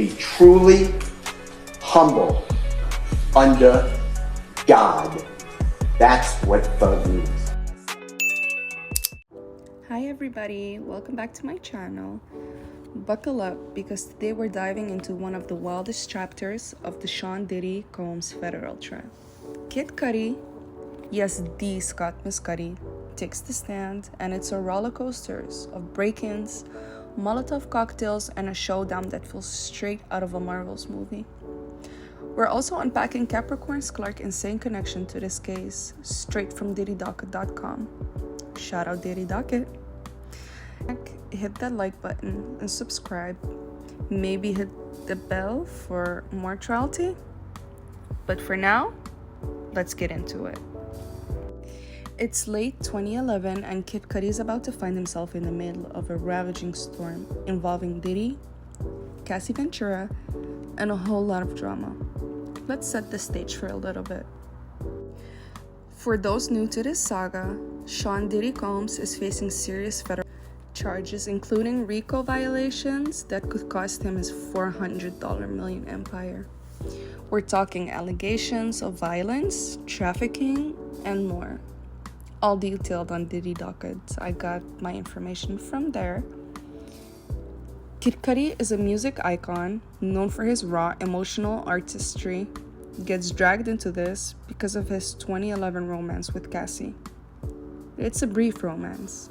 Be truly humble under God. That's what thug means. Hi everybody, welcome back to my channel. Buckle up because today we're diving into one of the wildest chapters of the Sean Diddy Combs federal trial. Kid Cudi, yes, the Scott Mescudi, takes the stand, and it's a roller coasters of break-ins, Molotov cocktails, and a showdown that feels straight out of a Marvel's movie. We're also unpacking Capricorn Clark's insane connection to this case, straight from DiddyDocket.com. Shout out Diddy Docket. Hit that like button and subscribe. Maybe hit the bell for more trial tea. But for now, let's get into it. It's late 2011 and Kid Cudi is about to find himself in the middle of a ravaging storm involving Diddy, Cassie Ventura, and a whole lot of drama. Let's set the stage for a little bit. For those new to this saga, Sean Diddy Combs is facing serious federal charges, including RICO violations that could cost him his $400 million empire. We're talking allegations of violence, trafficking, and more. All detailed on Diddy Docket. I got my information from there. Kid Cudi is a music icon known for his raw, emotional artistry. Gets dragged into this because of his 2011 romance with Cassie. It's a brief romance,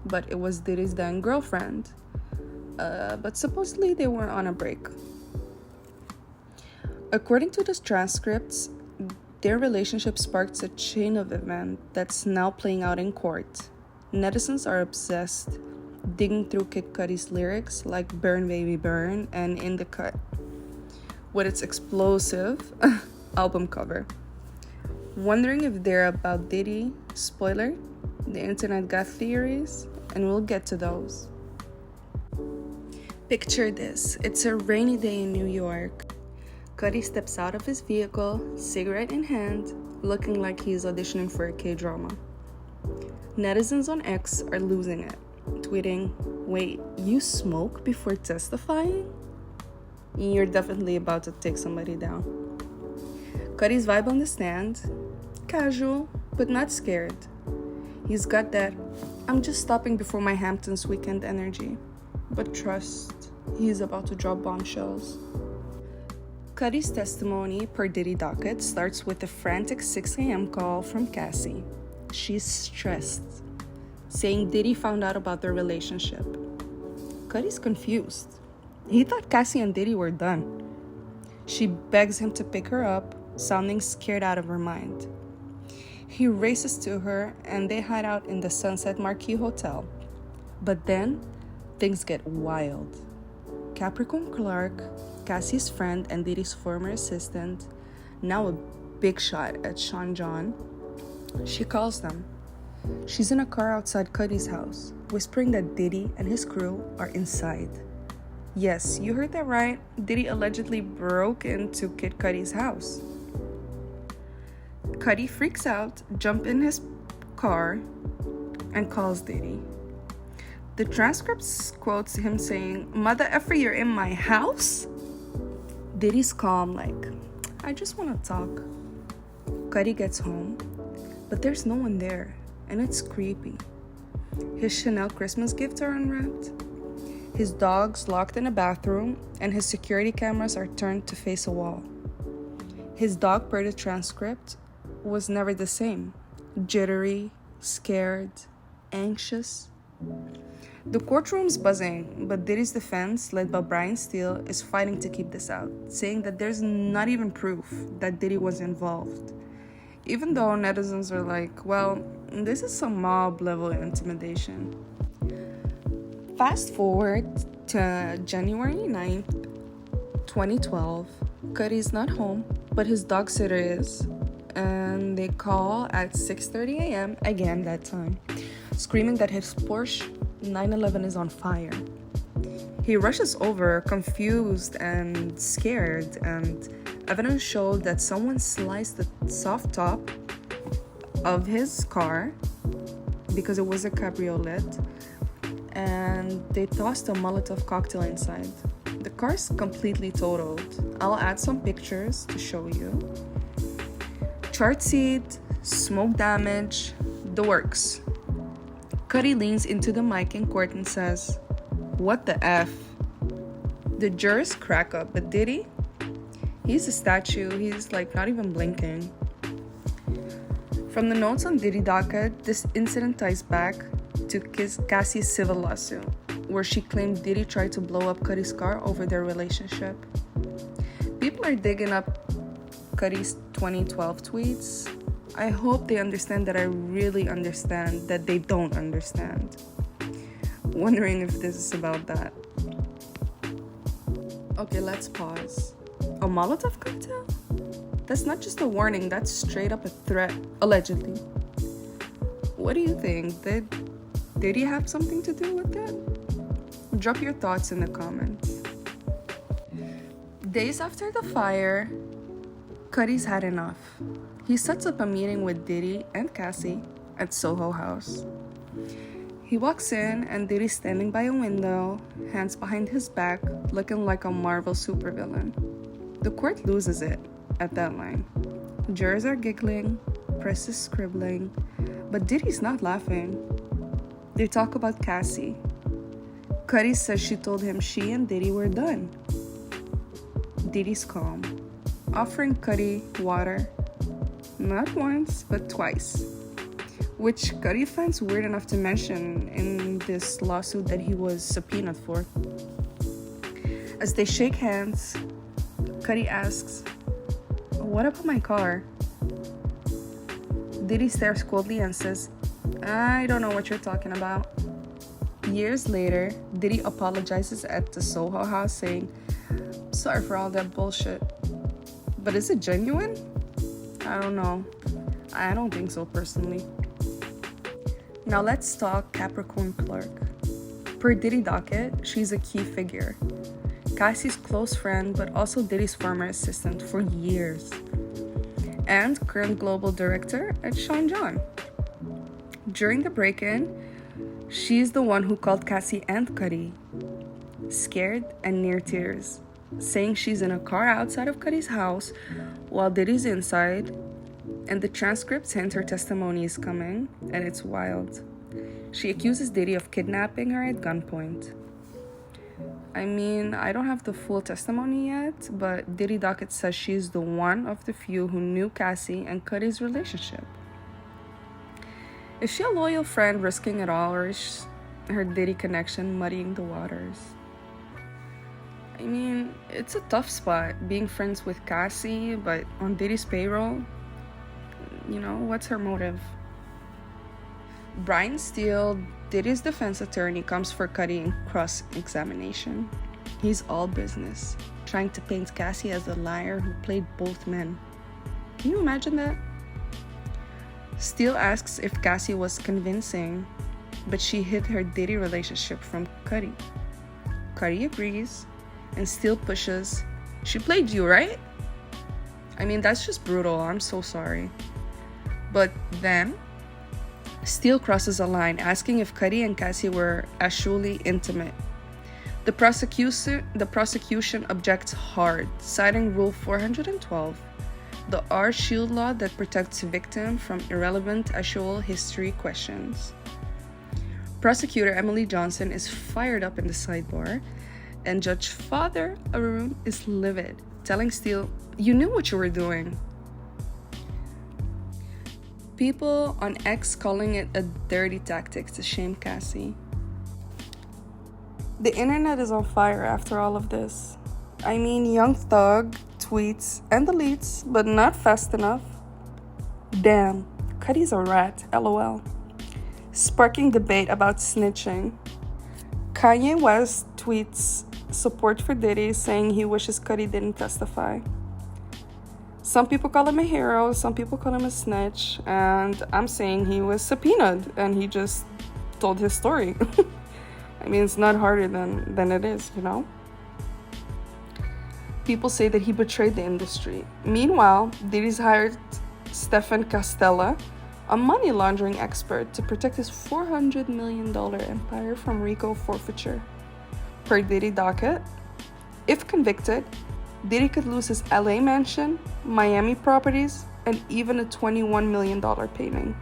but it was Diddy's then girlfriend. But supposedly they were on a break. According to the transcripts, their relationship sparks a chain of events that's now playing out in court. Netizens are obsessed, digging through Kid Cudi's lyrics like Burn Baby Burn and In the Cut, with its explosive album cover. Wondering if they're about Diddy, spoiler, the internet got theories, and we'll get to those. Picture this, it's a rainy day in New York. Cudi steps out of his vehicle, cigarette in hand, looking like he's auditioning for a K-drama. Netizens on X are losing it, tweeting, "Wait, you smoke before testifying? You're definitely about to take somebody down." Cudi's vibe on the stand, casual, but not scared. He's got that, "I'm just stopping before my Hamptons weekend" energy. But trust, he's about to drop bombshells. Cudi's testimony per Diddy Docket starts with a frantic 6 a.m. call from Cassie. She's stressed, saying Diddy found out about their relationship. Cudi's confused. He thought Cassie and Diddy were done. She begs him to pick her up, sounding scared out of her mind. He races to her and they hide out in the Sunset Marquis Hotel. But then, things get wild. Capricorn Clark, Cassie's friend and Diddy's former assistant, now a big shot at Sean John, she calls them. She's in a car outside Cudi's house, whispering that Diddy and his crew are inside. Yes, you heard that right. Diddy allegedly broke into Kid Cudi's house. Cudi freaks out, jumps in his car, and calls Diddy. The transcripts quotes him saying, "Mother effer, you're in my house?" Diddy's calm like, "I just want to talk." Cudi gets home, but there's no one there, and it's creepy. His Chanel Christmas gifts are unwrapped. His dog's locked in a bathroom, and his security cameras are turned to face a wall. His dog, per the transcript, was never the same. Jittery, scared, anxious. The courtroom's buzzing, but Diddy's defense, led by Brian Steele, is fighting to keep this out, saying that there's not even proof that Diddy was involved. Even though netizens are like, well, this is some mob-level intimidation. Fast forward to January 9th, 2012. Cudi's not home, but his dog sitter is. And they call at 6:30 a.m. again that time, screaming that his Porsche 911 is on fire. He rushes over, confused and scared, and evidence showed that someone sliced the soft top of his car because it was a cabriolet, and they tossed a Molotov cocktail inside. The car's completely totaled. I'll add some pictures to show you. Charred seat, smoke damage, the works. Cudi leans into the mic in court and says, "What the F?" The jurors crack up, but Diddy? He's a statue. He's like not even blinking. From the notes on Diddy docket, this incident ties back to Cassie's civil lawsuit, where she claimed Diddy tried to blow up Cudi's car over their relationship. People are digging up Cudi's 2012 tweets. I hope they understand that I really understand that they don't understand. Wondering if this is about that. Okay, let's pause. A Molotov cocktail? That's not just a warning, that's straight up a threat, allegedly. What do you think? Did he have something to do with it? Drop your thoughts in the comments. Days after the fire, Cudi's had enough. He sets up a meeting with Diddy and Cassie at Soho House. He walks in and Diddy's standing by a window, hands behind his back, looking like a Marvel supervillain. The court loses it at that line. Jurors are giggling, press is scribbling, but Diddy's not laughing. They talk about Cassie. Cudi says she told him she and Diddy were done. Diddy's calm, offering Cudi water, not once, but twice, which Cudi finds weird enough to mention in this lawsuit that he was subpoenaed for. As they shake hands, Cudi asks, "What about my car?" Diddy stares coldly and says, "I don't know what you're talking about." Years later, Diddy apologizes at the Soho House saying, "Sorry for all that bullshit." But is it genuine? I don't know. I don't think so personally. Now let's talk Capricorn Clark. Per Diddy docket, she's a key figure. Cassie's close friend, but also Diddy's former assistant for years. And current global director at Sean John. During the break-in, she's the one who called Cassie and Cudi, scared and near tears, saying she's in a car outside of Cudi's house while Diddy's inside, and the transcripts hint her testimony is coming, and it's wild. She accuses Diddy of kidnapping her at gunpoint. I mean, I don't have the full testimony yet, but Diddy docket says she's the one of the few who knew Cassie and Cudi's relationship. Is she a loyal friend risking it all, or is her Diddy connection muddying the waters? I mean, it's a tough spot being friends with Cassie, but on Diddy's payroll, you know, what's her motive? Brian Steele, Diddy's defense attorney, comes for Cudi in cross-examination. He's all business, trying to paint Cassie as a liar who played both men. Can you imagine that? Steele asks if Cassie was convincing, but she hid her Diddy relationship from Cudi. Cudi agrees, and Steele pushes, "She played you, right?" I mean, that's just brutal. I'm so sorry. But then, Steele crosses a line, asking if Cudi and Cassie were actually intimate. The prosecution objects hard, citing Rule 412, the R Shield law that protects victims from irrelevant actual history questions. Prosecutor Emily Johnson is fired up in the sidebar, and Judge Father Arun is livid, telling Steele, "You knew what you were doing." People on X calling it a dirty tactic to shame Cassie. The internet is on fire after all of this. I mean, Young Thug tweets and deletes, but not fast enough. "Damn, Cudi's a rat, lol." Sparking debate about snitching. Kanye West tweets support for Diddy, saying he wishes Cudi didn't testify. Some people call him a hero, some people call him a snitch, and I'm saying he was subpoenaed and he just told his story. I mean, it's not harder than it is, you know? People say that he betrayed the industry. Meanwhile, Diddy's hired Stefan Castella, a money laundering expert, to protect his $400 million empire from RICO forfeiture. Per Diddy docket, If convicted, Diddy could lose his LA mansion, Miami properties, and even a $21 million painting.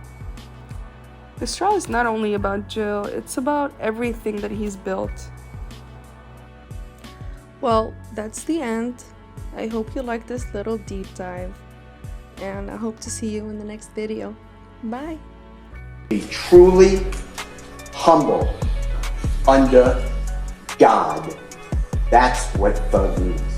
This trial is not only about jail, it's about everything that he's built. Well, that's the end. I hope you liked this little deep dive, and I hope to see you in the next video. Bye! Be truly humble under God. That's what thug means.